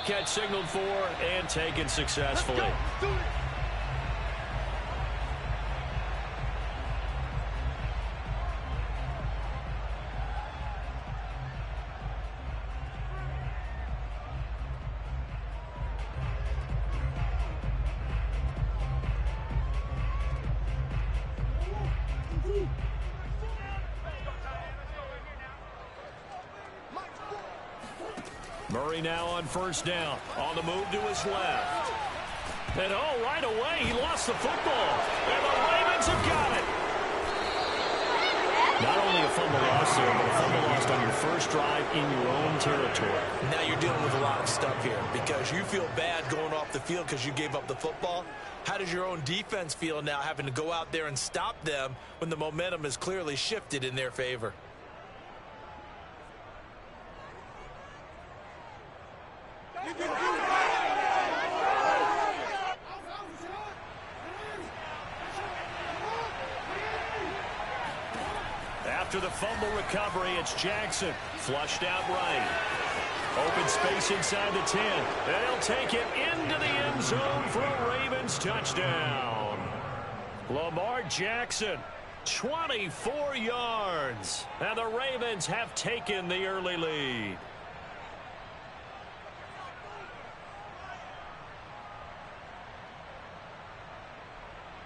catch signaled for and taken successfully. Murray now on first down. On the move to his left. And right away, he lost the football. And the Ravens have got it. Not only a fumble loss there, but a fumble lost on your first drive in your own territory. Now you're dealing with a lot of stuff here because you feel bad going off the field because you gave up the football. How does your own defense feel now having to go out there and stop them when the momentum is clearly shifted in their favor? After the fumble recovery, it's Jackson. Flushed out right. Open space inside the 10. And he'll take it into the end zone for a Ravens touchdown. Lamar Jackson, 24 yards. And the Ravens have taken the early lead.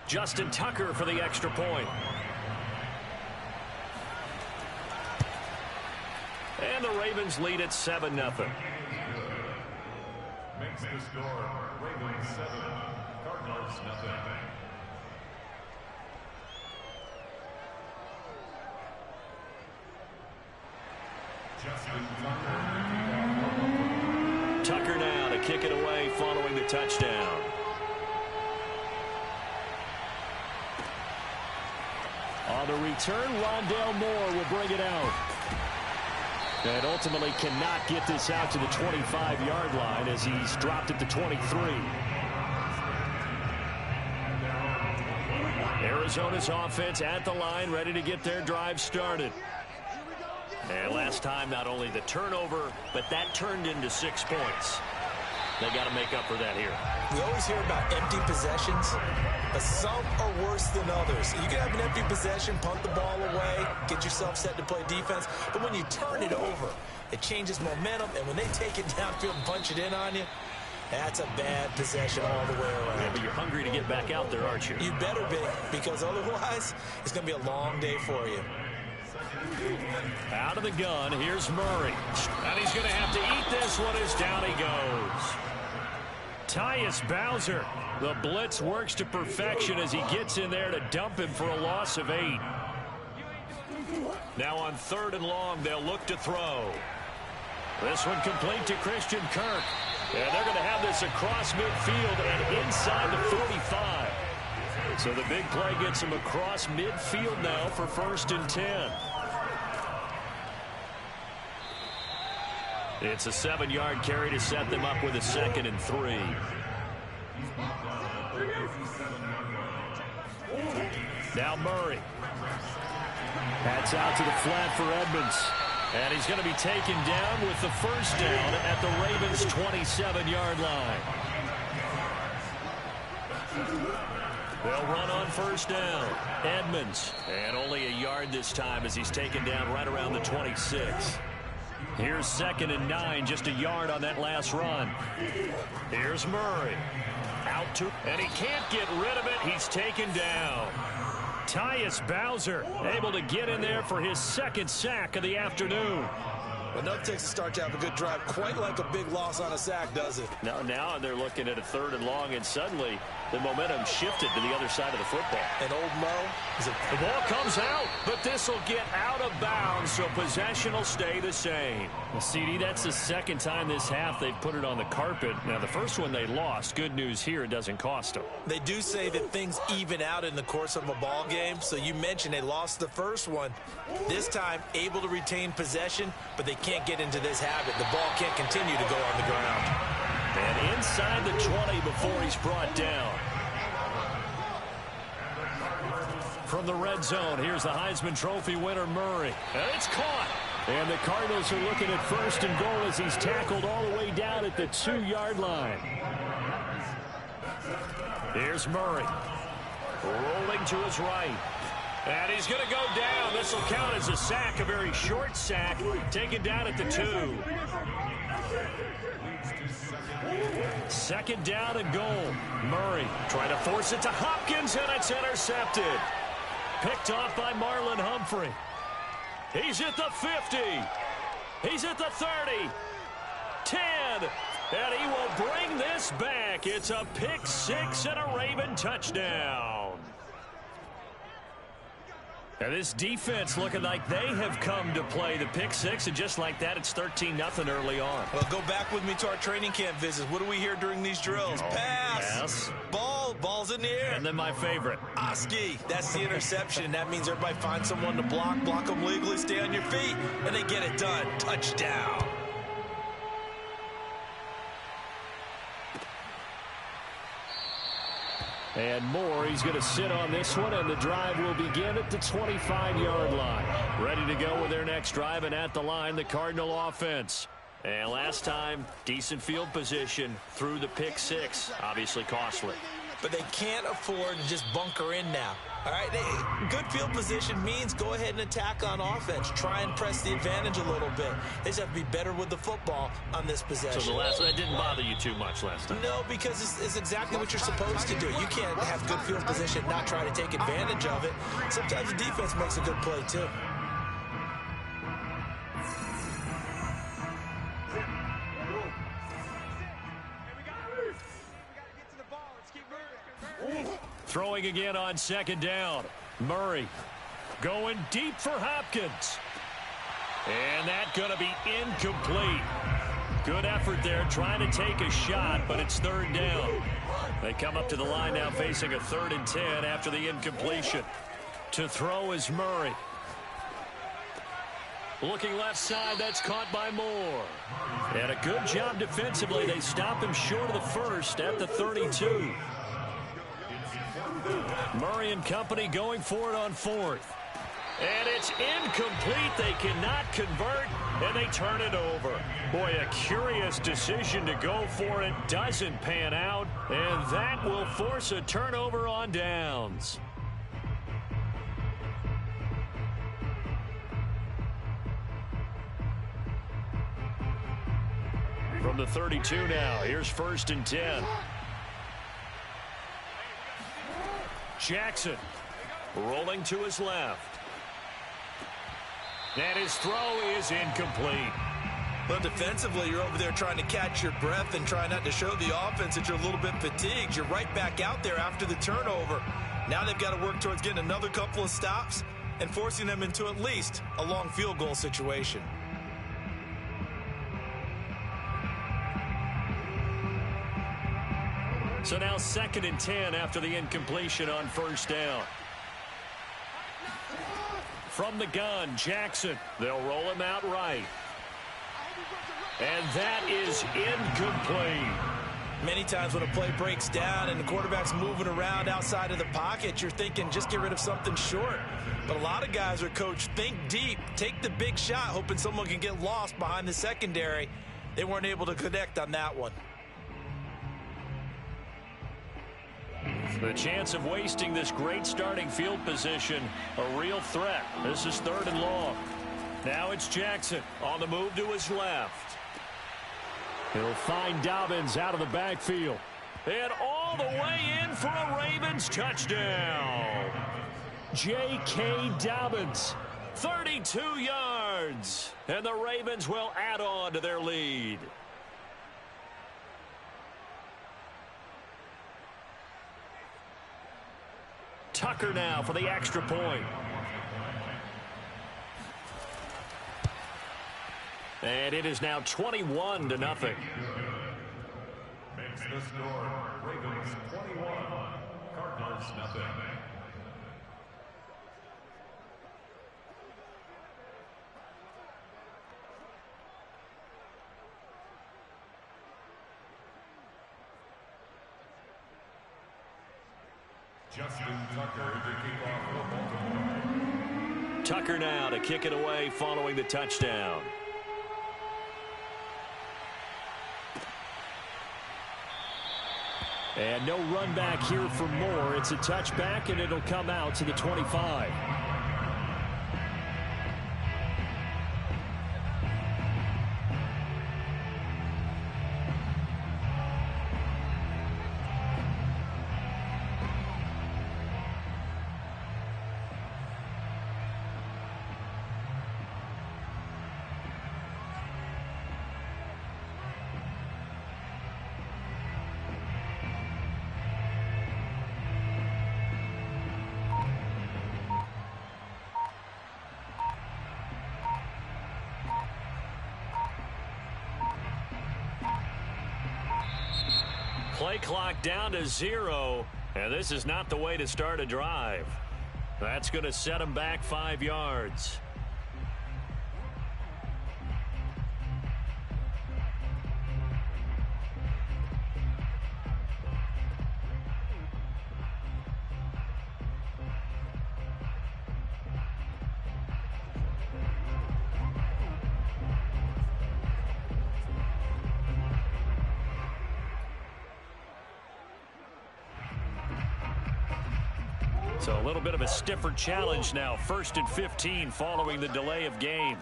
Justin Tucker for the extra point. And the Ravens lead at 7-0. Makes the score Ravens 7, Cardinals nothing. Tucker now to kick it away following the touchdown. On the return, Rondale Moore will bring it out. And ultimately cannot get this out to the 25-yard line as he's dropped at the 23. Arizona's offense at the line, ready to get their drive started. And last time, not only the turnover, but that turned into 6 points. They got to make up for that here. We always hear about empty possessions, but some are worse than others. You can have an empty possession, punt the ball away, get yourself set to play defense, but when you turn it over, it changes momentum, and when they take it downfield and punch it in on you, that's a bad possession all the way around. Yeah, but you're hungry to get back out there, aren't you? You better be, because otherwise, it's going to be a long day for you. Out of the gun, here's Murray. And he's going to have to eat this one as down he goes. Tyus Bowser. The blitz works to perfection as he gets in there to dump him for a loss of 8. Now on 3rd and long, they'll look to throw. This one complete to Christian Kirk. And they're going to have this across midfield and inside the 45. So the big play gets him across midfield now for 1st and 10. It's a 7-yard carry to set them up with a 2nd and 3. Now Murray. That's out to the flat for Edmonds. And he's going to be taken down with the first down at the Ravens' 27-yard line. They'll run on first down. Edmonds. And only a yard this time as he's taken down right around the 26. Here's 2nd and 9, just a yard on that last run. Here's Murray. Out to, and he can't get rid of it. He's taken down. Tyus Bowser able to get in there for his 2nd sack of the afternoon. Well, no takes a start to have a good drive, quite like a big loss on a sack, does it? Now they're looking at a 3rd and long, and suddenly the momentum shifted to the other side of the football. And old Mo, the ball comes out, but this will get out of bounds, so possession will stay the same. Well, CD, that's the 2nd time this half they've put it on the carpet. Now, the first one they lost. Good news here, it doesn't cost them. They do say that things even out in the course of a ball game, so you mentioned they lost the first one. This time, able to retain possession, but they can't get into this habit. The ball can't continue to go on the ground. And inside the 20 before he's brought down. From the red zone, here's the Heisman Trophy winner, Murray. And it's caught. And the Cardinals are looking at first and goal as he's tackled all the way down at the 2-yard line. Here's Murray. Rolling to his right. And he's going to go down. This will count as a sack, a very short sack, taken down at the 2. Second down and goal. Murray trying to force it to Hopkins, and it's intercepted. Picked off by Marlon Humphrey. He's at the 50. He's at the 30. 10. And he will bring this back. It's a pick six and a Raven touchdown. And this defense looking like they have come to play the pick six, and just like that, it's 13-0 early on. Well, go back with me to our training camp visits. What do we hear during these drills? Pass. Ball's in the air. And then my favorite. Oski, that's the interception. That means everybody finds someone to block them legally, stay on your feet, and they get it done. Touchdown. And Moore, he's going to sit on this one, and the drive will begin at the 25-yard line. Ready to go with their next drive, and at the line, the Cardinal offense. And last time, decent field position through the pick six. Obviously costly. But they can't afford to just bunker in now. All right, good field position means go ahead and attack on offense. Try and press the advantage a little bit. They just have to be better with the football on this possession. So the last one, that didn't bother you too much last time? No, because it's exactly what you're supposed to do. You can't have good field position and not try to take advantage of it. Sometimes the defense makes a good play, too. Throwing again on second down. Murray going deep for Hopkins. And that's going to be incomplete. Good effort there trying to take a shot, but it's third down. They come up to the line now facing a 3rd and 10 after the incompletion. To throw is Murray. Looking left side, that's caught by Moore. And a good job defensively. They stop him short of the first at the 32. Murray and company going for it on 4th. And it's incomplete. They cannot convert, and they turn it over. Boy, a curious decision to go for it. Doesn't pan out, and that will force a turnover on downs. From the 32 now, here's 1st and 10. Jackson rolling to his left. And his throw is incomplete. Well, defensively, you're over there trying to catch your breath and try not to show the offense that you're a little bit fatigued. You're right back out there after the turnover. Now they've got to work towards getting another couple of stops and forcing them into at least a long field goal situation. So now 2nd and 10 after the incompletion on 1st down. From the gun, Jackson. They'll roll him out right. And that is incomplete. Many times when a play breaks down and the quarterback's moving around outside of the pocket, you're thinking just get rid of something short. But a lot of guys are coached, think deep, take the big shot, hoping someone can get lost behind the secondary. They weren't able to connect on that one. The chance of wasting this great starting field position, a real threat. This is 3rd and long. Now it's Jackson on the move to his left. He'll find Dobbins out of the backfield. And all the way in for a Ravens touchdown. J.K. Dobbins, 32 yards. And the Ravens will add on to their lead. Tucker now for the extra point. And it is now 21-0. Makes the score Ravens 21, Cardinals nothing. Justin Tucker to kick off for Baltimore. Tucker now to kick it away following the touchdown. And no run back here for Moore. It's a touchback, and it'll come out to the 25. Play clock down to 0, and this is not the way to start a drive. That's going to set them back 5 yards. So a little bit of a stiffer challenge now. 1st and 15 following the delay of game.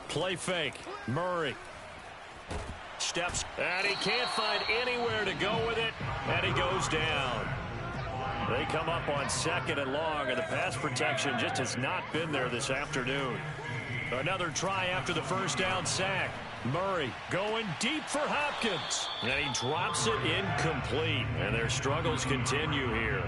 Play fake. Murray. Steps. And he can't find anywhere to go with it. And he goes down. They come up on 2nd and long, and the pass protection just has not been there this afternoon. Another try after the first down sack. Murray going deep for Hopkins. And he drops it incomplete. And their struggles continue here.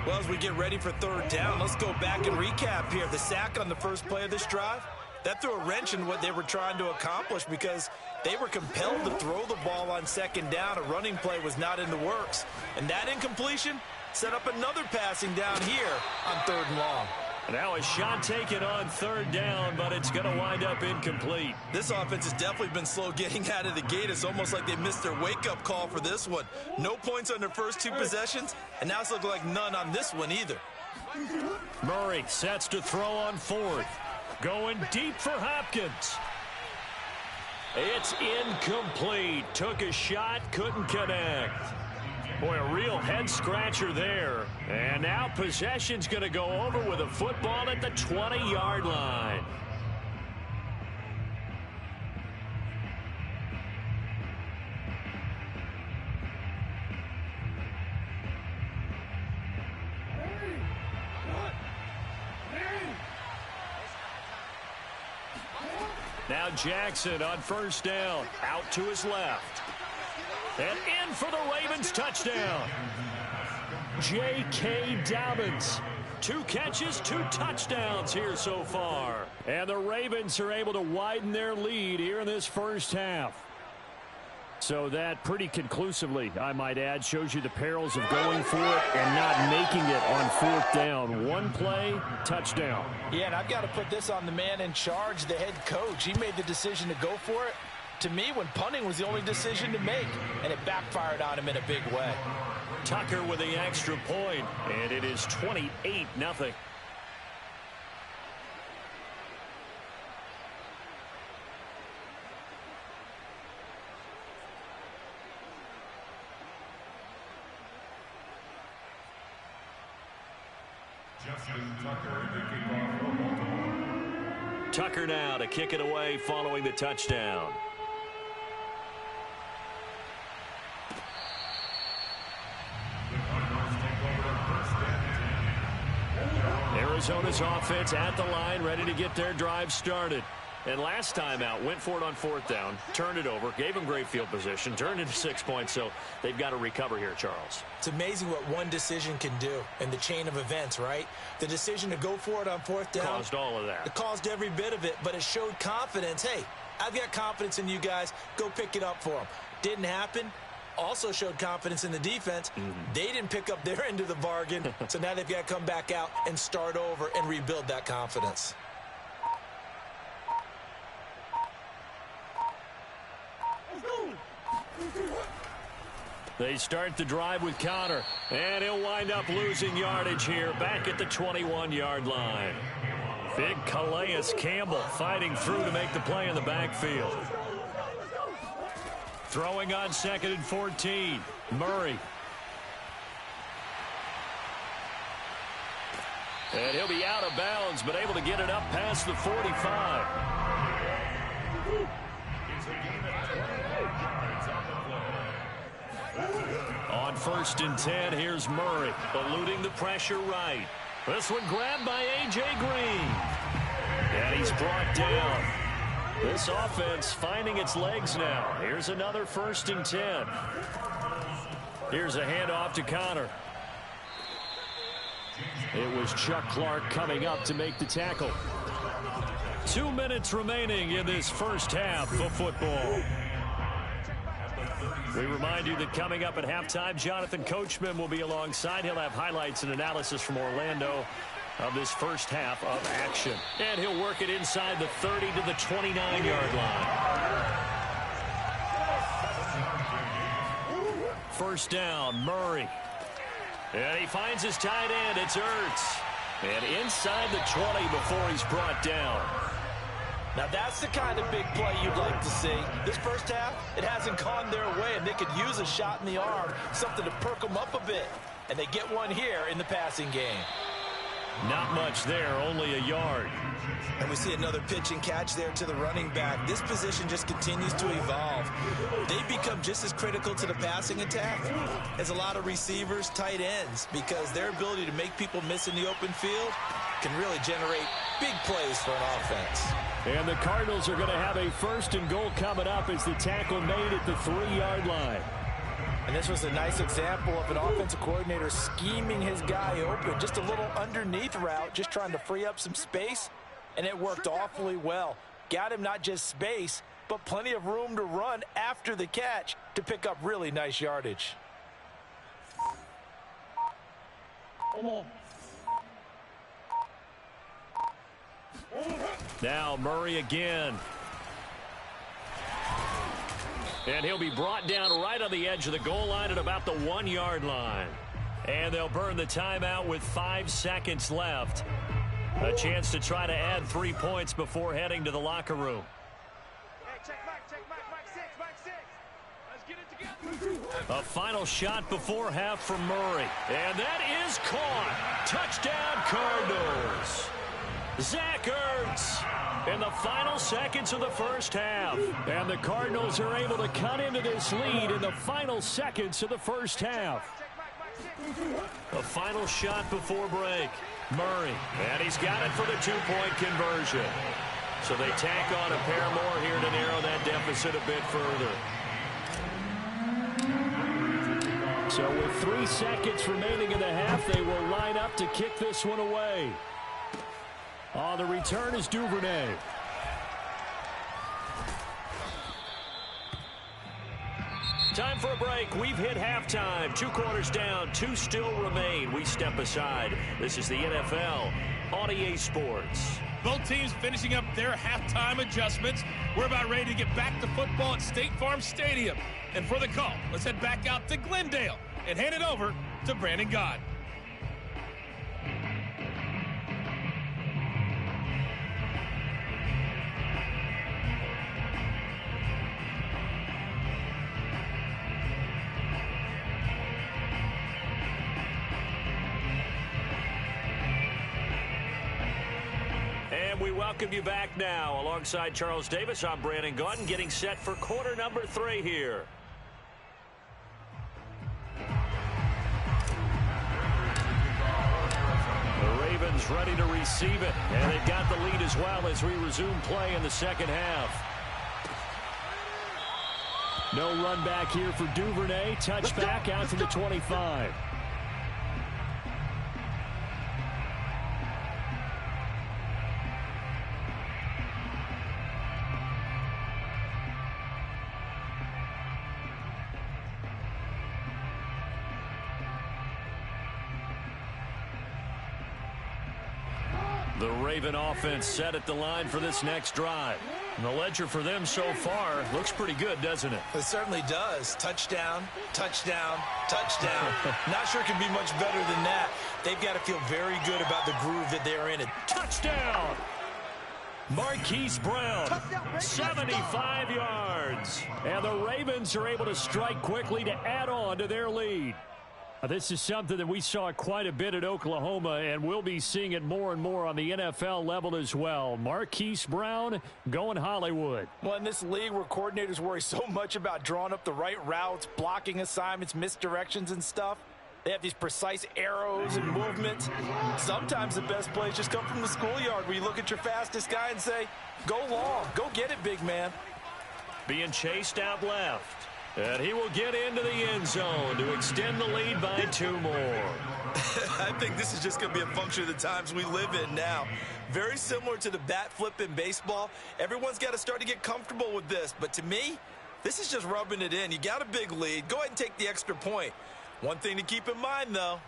Well, as we get ready for 3rd down, let's go back and recap here. The sack on the first play of this drive, that threw a wrench in what they were trying to accomplish because they were compelled to throw the ball on 2nd down. A running play was not in the works. And that incompletion set up another passing down here on 3rd and long. Now a shot taken on 3rd down, but it's going to wind up incomplete. This offense has definitely been slow getting out of the gate. It's almost like they missed their wake-up call for this one. No points on their first 2 possessions, and now it's looking like none on this one either. Murray sets to throw on 4th. Going deep for Hopkins. It's incomplete. Took a shot, couldn't connect. Boy, a real head-scratcher there. And now possession's going to go over with a football at the 20-yard line. Now Jackson on 1st down. Out to his left. And in for the Ravens touchdown. J.K. Dobbins. 2 catches, 2 touchdowns here so far. And the Ravens are able to widen their lead here in this first half. So that pretty conclusively, I might add, shows you the perils of going for it and not making it on 4th down. 1 play, touchdown. Yeah, and I've got to put this on the man in charge, the head coach. He made the decision to go for it. To me, when punting was the only decision to make, and it backfired on him in a big way. Tucker with the extra point, and it is 28-0. Justin Tucker to kick off for Baltimore. Tucker now to kick it away following the touchdown. Arizona's offense at the line, ready to get their drive started. And last time out, went for it on 4th down, turned it over, gave them great field position, turned into 6 points, so they've got to recover here, Charles. It's amazing what one decision can do in the chain of events, right? The decision to go for it on 4th down. Caused all of that. It caused every bit of it, but it showed confidence. Hey, I've got confidence in you guys. Go pick it up for them. Didn't happen. Also showed confidence in the defense. They didn't pick up their end of the bargain, so now they've got to come back out and start over and rebuild that confidence. They start the drive with Connor, and he'll wind up losing yardage here back at the 21-yard line. Big Calais Campbell fighting through to make the play in the backfield. Throwing on 2nd and 14. Murray. And he'll be out of bounds, but able to get it up past the 45. On 1st and 10, here's Murray, eluding the pressure right. This one grabbed by A.J. Green. And he's brought down. This offense finding its legs now. Here's another 1st and 10. Here's a handoff to Connor. It was Chuck Clark coming up to make the tackle. 2 minutes remaining in this first half of football. We remind you that coming up at halftime, Jonathan Coachman will be alongside. He'll have highlights and analysis from Orlando of this first half of action. And he'll work it inside the 30 to the 29-yard line. First down, Murray. And he finds his tight end. It's Ertz. And inside the 20 before he's brought down. Now that's the kind of big play you'd like to see. This first half, it hasn't gone their way, and they could use a shot in the arm, something to perk them up a bit. And they get one here in the passing game. Not much there, only a yard. And we see another pitch and catch there to the running back. This position just continues to evolve. They become just as critical to the passing attack as a lot of receivers, tight ends, because their ability to make people miss in the open field can really generate big plays for an offense. And the Cardinals are going to have a 1st and goal coming up as the tackle made at the 3-yard line. And this was a nice example of an offensive coordinator scheming his guy open. Just a little underneath route, just trying to free up some space. And it worked awfully well. Got him not just space, but plenty of room to run after the catch to pick up really nice yardage. Now Murray again. And he'll be brought down right on the edge of the goal line at about the 1-yard line. And they'll burn the timeout with 5 seconds left. A chance to try to add 3 points before heading to the locker room. A final shot before half from Murray. And that is caught. Touchdown Cardinals. Zach Ertz in the final seconds of the first half. And the Cardinals are able to cut into this lead in the final seconds of the first half. A final shot before break. Murray. And he's got it for the 2-point conversion. So they tack on a pair more here to narrow that deficit a bit further. So with 3 seconds remaining in the half, they will line up to kick this one away. On the return is Duvernay. Time for a break. We've hit halftime. 2 quarters down, 2 still remain. We step aside. This is the NFL on EA Sports. Both teams finishing up their halftime adjustments. We're about ready to get back to football at State Farm Stadium. And for the call, let's head back out to Glendale and hand it over to Brandon Gott. We welcome you back now. Alongside Charles Davis, I'm Brandon Gautin, getting set for quarter number 3 here. The Ravens ready to receive it, and they've got the lead as well as we resume play in the second half. No run back here for Duvernay. Touchback out to the 25. The Raven offense set at the line for this next drive. And the ledger for them so far looks pretty good, doesn't it? It certainly does. Touchdown, touchdown, touchdown. Not sure it can be much better than that. They've got to feel very good about the groove that they're in. Touchdown! Marquise Brown, 75 yards. And the Ravens are able to strike quickly to add on to their lead. This is something that we saw quite a bit at Oklahoma, and we'll be seeing it more and more on the NFL level as well. Marquise Brown going Hollywood. Well, in this league where coordinators worry so much about drawing up the right routes, blocking assignments, misdirections and stuff, they have these precise arrows and movements. Sometimes the best plays just come from the schoolyard where you look at your fastest guy and say, go long, go get it, big man. Being chased out left. And he will get into the end zone to extend the lead by 2 more. I think this is just going to be a function of the times we live in now. Very similar to the bat flip in baseball. Everyone's got to start to get comfortable with this. But to me, this is just rubbing it in. You got a big lead. Go ahead and take the extra point. One thing to keep in mind, though,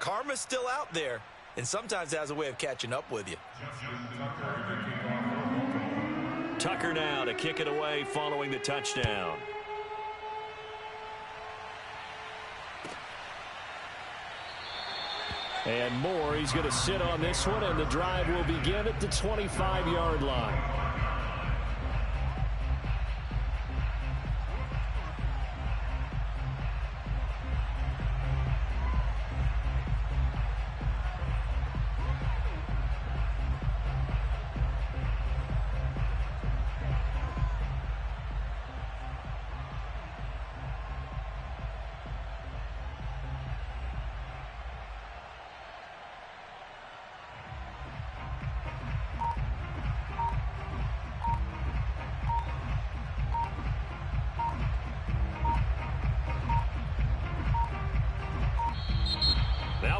karma's still out there, and sometimes has a way of catching up with you. Tucker now to kick it away following the touchdown. And Moore, he's going to sit on this one, and the drive will begin at the 25-yard line.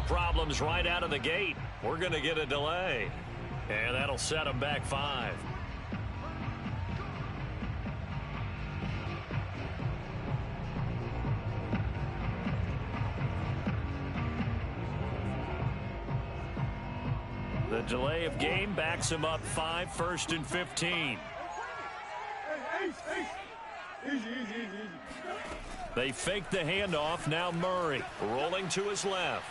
Problems right out of the gate. We're going to get a delay. And that'll set them back 5. The delay of game backs them up 5, 1st and 15. They fake the handoff. Now Murray rolling to his left.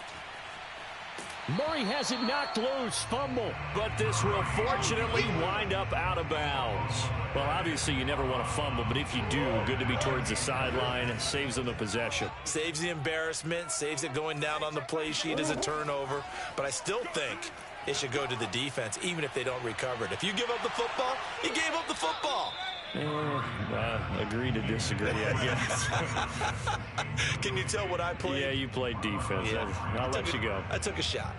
Murray has it knocked loose, fumble, but this will fortunately wind up out of bounds. Well, obviously you never want to fumble, but if you do, good to be towards the sideline. It saves them the possession. Saves the embarrassment, saves it going down on the play sheet as a turnover, but I still think it should go to the defense, even if they don't recover it. If you give up the football, you gave up the football. Agree to disagree, I guess. Can you tell what I played? Yeah, you played defense. Yeah. I'll let you go. I took a shot.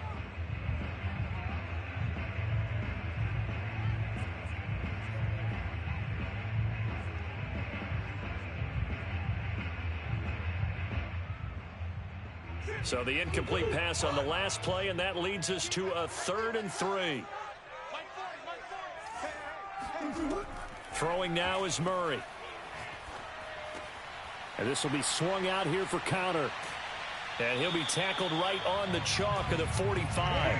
So the incomplete pass on the last play, and that leads us to a 3rd and 3. Throwing now is Murray. And this will be swung out here for counter. And he'll be tackled right on the chalk of the 45.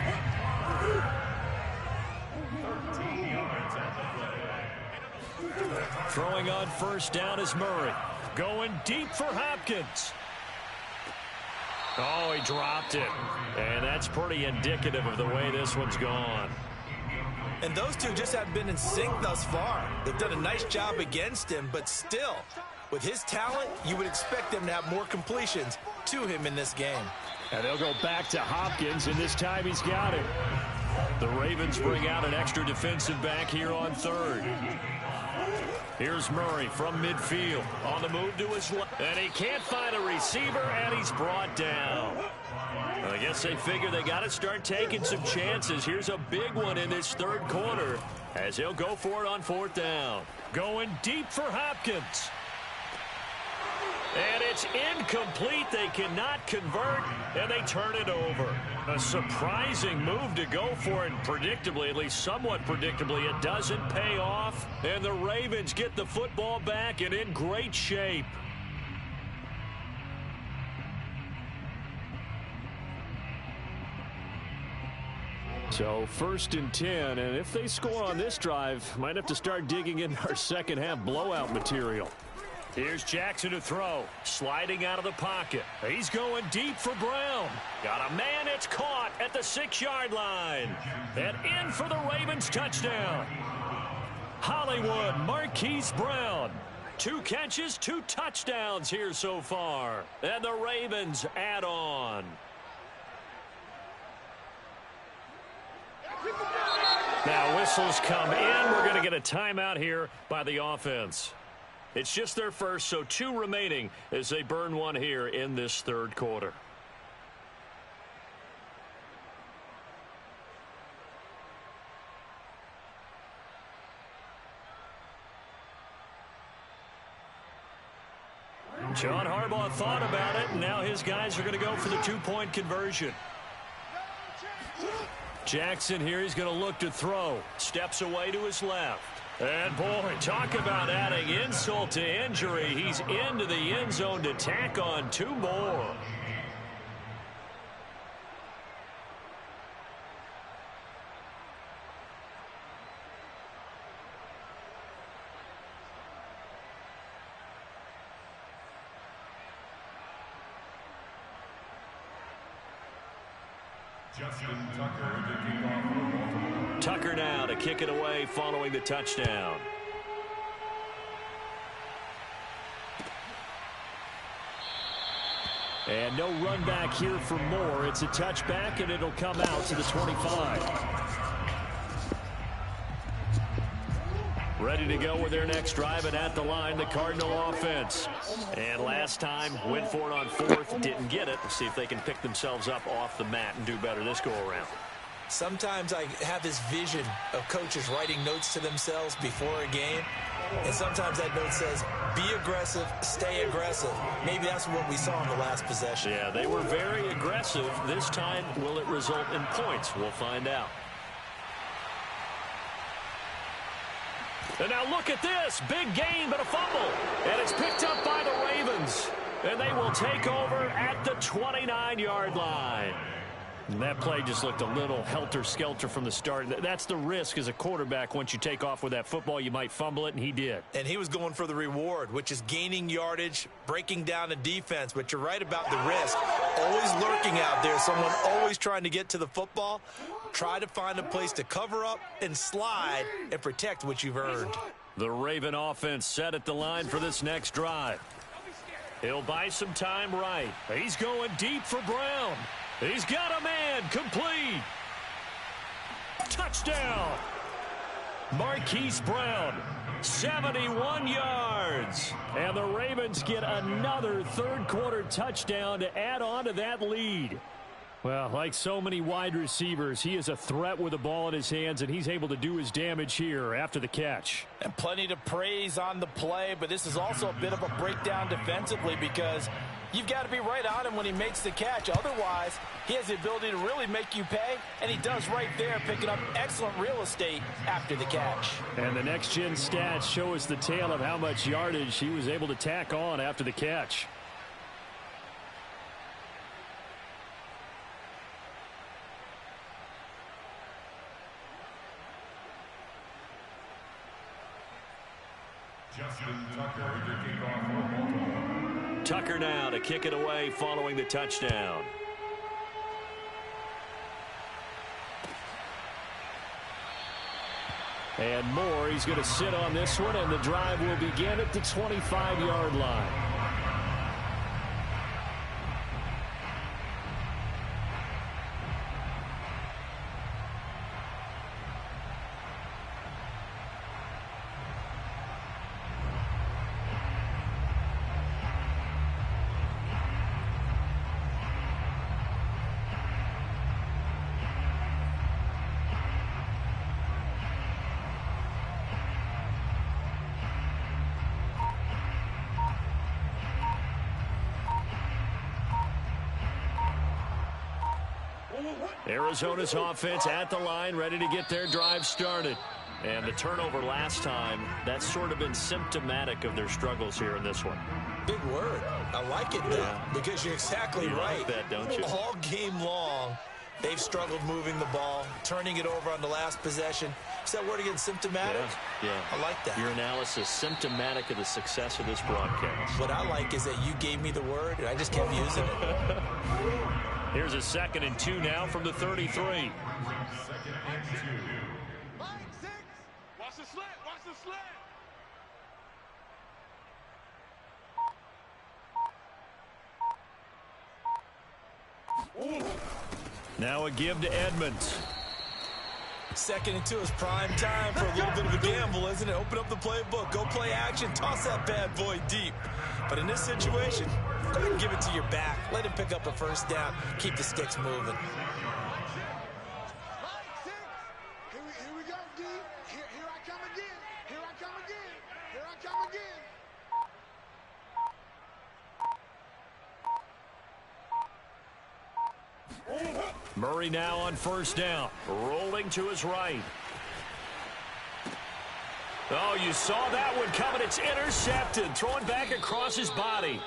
Throwing on 1st down is Murray. Going deep for Hopkins. Oh, he dropped it. And that's pretty indicative of the way this one's gone. And those two just haven't been in sync thus far. They've done a nice job against him, but still, with his talent, you would expect them to have more completions to him in this game. And they'll go back to Hopkins, and this time he's got it. The Ravens bring out an extra defensive back here on 3rd. Here's Murray from midfield on the move to his left. And he can't find a receiver, and he's brought down. I guess they figure they got to start taking some chances. Here's a big one in this 3rd quarter as he'll go for it on 4th down. Going deep for Hopkins. And it's incomplete. They cannot convert, and they turn it over. A surprising move to go for it, predictably, at least somewhat predictably. It doesn't pay off, and the Ravens get the football back and in great shape. So 1st and 10, and if they score on this drive, might have to start digging in our second half blowout material. Here's Jackson to throw. Sliding out of the pocket. He's going deep for Brown. Got a man, it's caught at the 6-yard line. And in for the Ravens touchdown. Hollywood Marquise Brown. 2 catches, 2 touchdowns here so far. And the Ravens add on. Now whistles come in. We're going to get a timeout here by the offense. It's just their first, so 2 remaining as they burn one here in this 3rd quarter. John Harbaugh thought about it, and now his guys are going to go for the 2-point conversion. Jackson here, he's going to look to throw. Steps away to his left. And, boy, talk about adding insult to injury. He's into the end zone to tack on 2 more. Justin Tucker to kick off for Baltimore. Tucker now to kick it away following the touchdown. And no run back here for Moore. It's a touchback, and it'll come out to the 25. Ready to go with their next drive, and at the line, the Cardinal offense. And last time, went for it on 4th, didn't get it. See if they can pick themselves up off the mat and do better this go-around. Sometimes I have this vision of coaches writing notes to themselves before a game, and sometimes that note says, be aggressive, stay aggressive. Maybe that's what we saw in the last possession. Yeah, they were very aggressive. This time, will it result in points? We'll find out. And now look at this. Big gain, but a fumble. And it's picked up by the Ravens. And they will take over at the 29-yard line. And that play just looked a little helter-skelter from the start. That's the risk as a quarterback. Once you take off with that football, you might fumble it, and he did. And he was going for the reward, which is gaining yardage, breaking down the defense. But you're right about the risk. Always lurking out there, someone always trying to get to the football. Try to find a place to cover up and slide and protect what you've earned. The Raven offense set at the line for this next drive. He'll buy some time right. He's going deep for Brown. He's got a man, complete. Touchdown. Marquise Brown, 71 yards. And the Ravens get another 3rd quarter touchdown to add on to that lead. Well, like so many wide receivers, he is a threat with the ball in his hands, and he's able to do his damage here after the catch. And plenty to praise on the play, but this is also a bit of a breakdown defensively because you've got to be right on him when he makes the catch. Otherwise, he has the ability to really make you pay, and he does right there, picking up excellent real estate after the catch. And the next-gen stats show us the tale of how much yardage he was able to tack on after the catch. Justin Tucker to kick off for Baltimore. Tucker now to kick it away following the touchdown. And Moore, he's going to sit on this one, and the drive will begin at the 25-yard line. Arizona's offense at the line, ready to get their drive started. And the turnover last time, that's sort of been symptomatic of their struggles here in this one. Big word. I like it, though, because you're exactly right. Like that, don't you? All game long, They've struggled moving the ball, turning it over on the last possession. Is that word again, symptomatic? Yeah. I like that. Your analysis, symptomatic of the success of this broadcast. What I like is that you gave me the word, and I just kept using it. Here's a 2nd and 2 now from the 33. 2nd and 2. Watch the slant. Watch the slant. Now a give to Edmonds. 2nd and 2 is prime time for a little bit of a gamble, isn't it? Open up the playbook, go play action, toss that bad boy deep. But in this situation, go ahead and give it to your back. Let him pick up a first down. Keep the sticks moving. Here we go, D. Here I come again. Here I come again. Here I come again. Murray now on first down, rolling to his right. Oh, you saw that one coming. It's intercepted, thrown back across his body.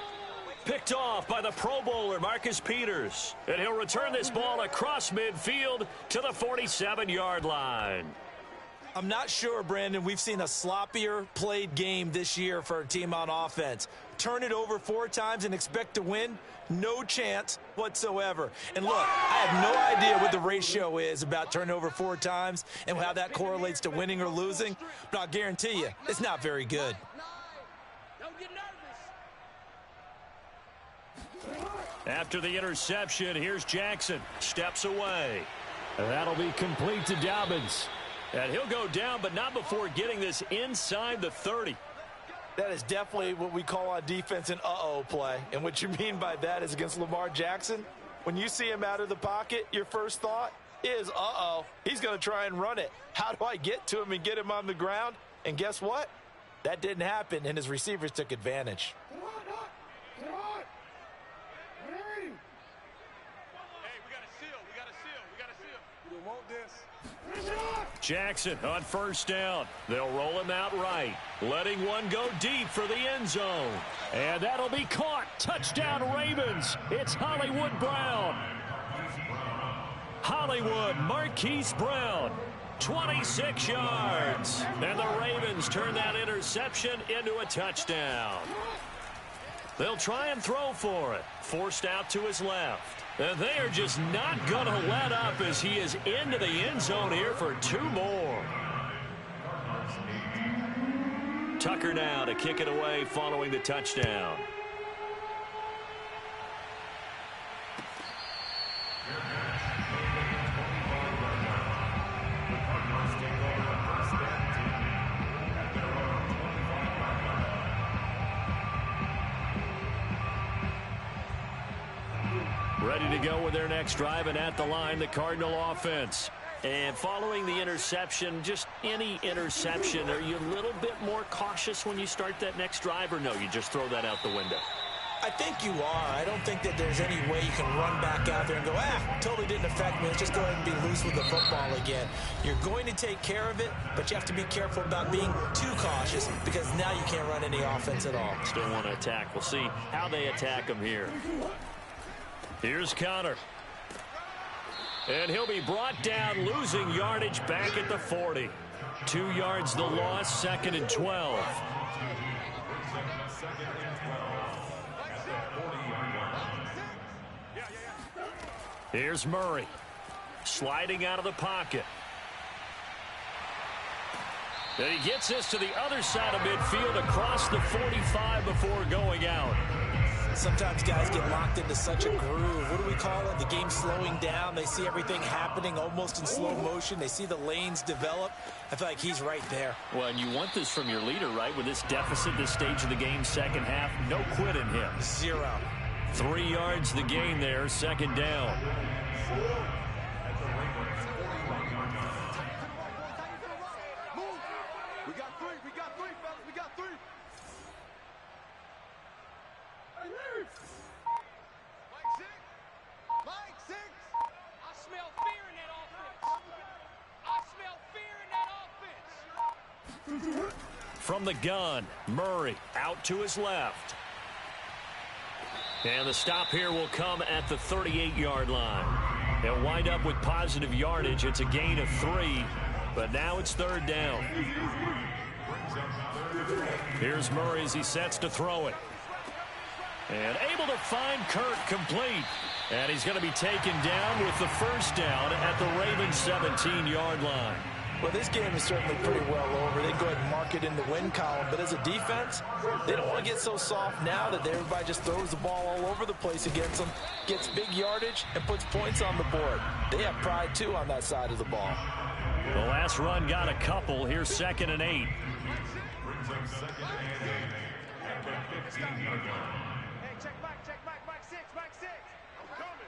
Picked off by the Pro Bowler, Marcus Peters. And he'll return this ball across midfield to the 47-yard line. I'm not sure, Brandon, we've seen a sloppier played game this year for a team on offense. Turn it over 4 times and expect to win? No chance whatsoever. And look, I have no idea what the ratio is about turning over 4 times and how that correlates to winning or losing, but I'll guarantee you, it's not very good. Don't get nervous. After the interception, here's Jackson. Steps away. And that'll be complete to Dobbins. And he'll go down, but not before getting this inside the 30. That is definitely what we call on defense an uh-oh play. And what you mean by that is against Lamar Jackson, when you see him out of the pocket, your first thought is, uh-oh, he's going to try and run it. How do I get to him and get him on the ground? And guess what? That didn't happen, and his receivers took advantage. Jackson on first down. They'll roll him out right, letting one go deep for the end zone. And that'll be caught. Touchdown Ravens. It's Hollywood Brown. Hollywood Marquise Brown. 26 yards. And the Ravens turn that interception into a touchdown. They'll try and throw for it. Forced out to his left. And they are just not going to let up as he is into the end zone here for 2 more. Tucker now to kick it away following the touchdown. Ready to go with their next drive, and at the line, the Cardinal offense. And following the interception, just any interception, are you a little bit more cautious when you start that next drive, or no, you just throw that out the window? I think you are. I don't think that there's any way you can run back out there and go, totally didn't affect me. Let's just go ahead and be loose with the football again. You're going to take care of it, but you have to be careful about being too cautious because now you can't run any offense at all. Still want to attack. We'll see how they attack him here. Here's Connor. And he'll be brought down, losing yardage back at the 40. 2 yards the loss, 2nd and 12. Here's Murray. Sliding out of the pocket. And he gets this to the other side of midfield across the 45 before going out. Sometimes guys get locked into such a groove. What do we call it? The game slowing down. They see everything happening almost in slow motion. They see the lanes develop. I feel like he's right there. Well, and you want this from your leader, right? With this deficit, this stage of the game, second half, no quit in him. 0. 3 yards the gain there, 2nd down. We got three, fellas. We got 3. Mike 6. I smell fear in that offense. I smell fear in that offense. From the gun, Murray out to his left. And the stop here will come at the 38-yard line. He'll wind up with positive yardage. It's a gain of 3, but now it's 3rd down. Here's Murray as he sets to throw it. And able to find Kirk complete. And he's going to be taken down with the 1st down at the Ravens' 17-yard line. Well, this game is certainly pretty well over. They go ahead and mark it in the win column. But as a defense, they don't want to get so soft now that everybody just throws the ball all over the place against them, gets big yardage, and puts points on the board. They have pride, too, on that side of the ball. The last run got a couple. Here's 2nd and 8. Brings up 2nd and 8 at the 15-yard line. Hey, check back, Mike 6, Mike 6. I'm coming.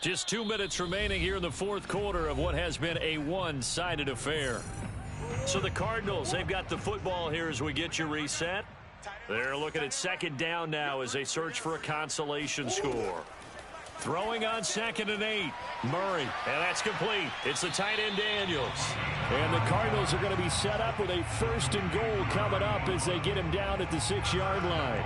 Just 2 minutes remaining here in the 4th quarter of what has been a one-sided affair. So the Cardinals, they've got the football here as we get you reset. They're looking at 2nd down now as they search for a consolation score. Throwing on 2nd and 8. Murray, and that's complete. It's the tight end Daniels. And the Cardinals are going to be set up with a 1st and goal coming up as they get him down at the 6-yard line.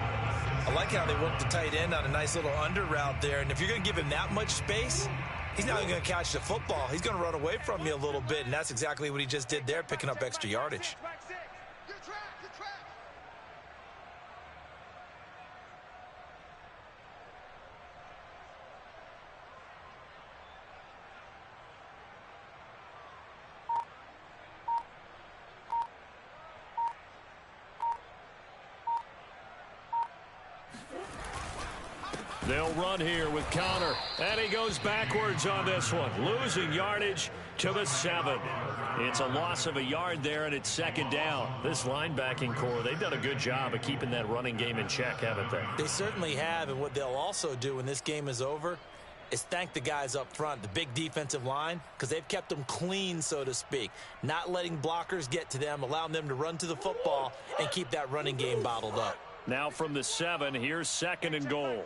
I like how they work the tight end on a nice little under route there. And if you're going to give him that much space, he's not going to catch the football. He's going to run away from you a little bit, and that's exactly what he just did there, picking up extra yardage. Good track, good track. They'll run here with Connor, and he goes backwards on this one, losing yardage to the 7. It's a loss of a yard there, and it's 2nd down. This linebacking core, they've done a good job of keeping that running game in check, haven't they? They certainly have, and what they'll also do when this game is over is thank the guys up front, the big defensive line, because they've kept them clean, so to speak, not letting blockers get to them, allowing them to run to the football and keep that running game bottled up. Now from the 7, here's 2nd and goal.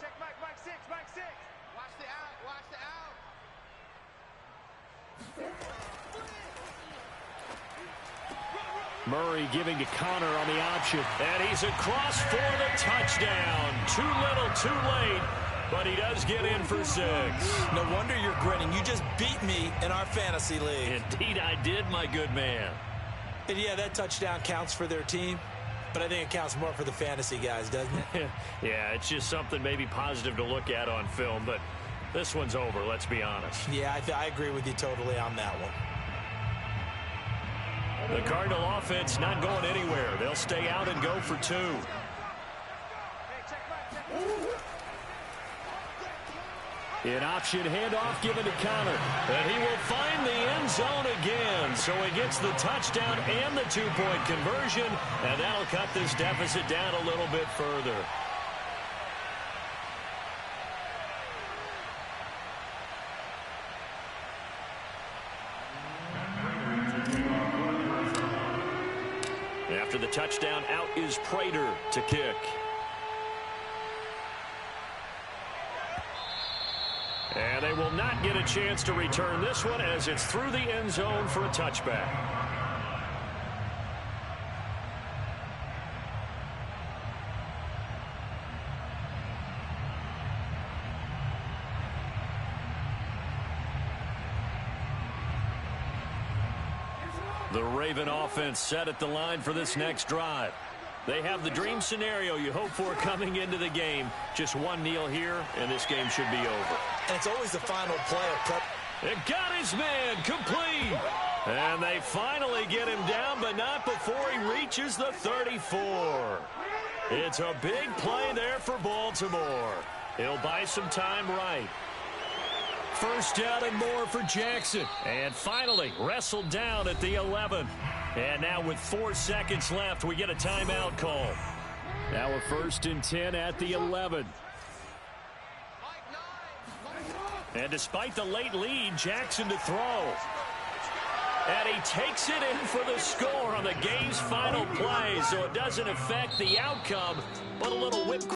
Murray giving to Connor on the option. And he's across for the touchdown. Too little, too late. But he does get in for 6. No wonder you're grinning. You just beat me in our fantasy league. Indeed I did, my good man. And yeah, that touchdown counts for their team. But I think it counts more for the fantasy guys, doesn't it? Yeah, it's just something maybe positive to look at on film. But this one's over, let's be honest. Yeah, I agree with you totally on that one. The Cardinal offense not going anywhere. They'll stay out and go for 2. An option handoff given to Connor. And he will find the end zone again. So he gets the touchdown and the 2-point conversion. And that'll cut this deficit down a little bit further. After the touchdown, out is Prater to kick. And they will not get a chance to return this one as it's through the end zone for a touchback. The Raven offense set at the line for this next drive. They have the dream scenario you hope for coming into the game. Just one kneel here, and this game should be over. And it's always the final play of prep. It got his man complete. And they finally get him down, but not before he reaches the 34. It's a big play there for Baltimore. He'll buy some time right. 1st down and more for Jackson. And finally wrestled down at the 11. And now with 4 seconds left, we get a timeout call. Now a 1st and 10 at the 11. And despite the late lead, Jackson to throw. And he takes it in for the score on the game's final play. So it doesn't affect the outcome, but a little whip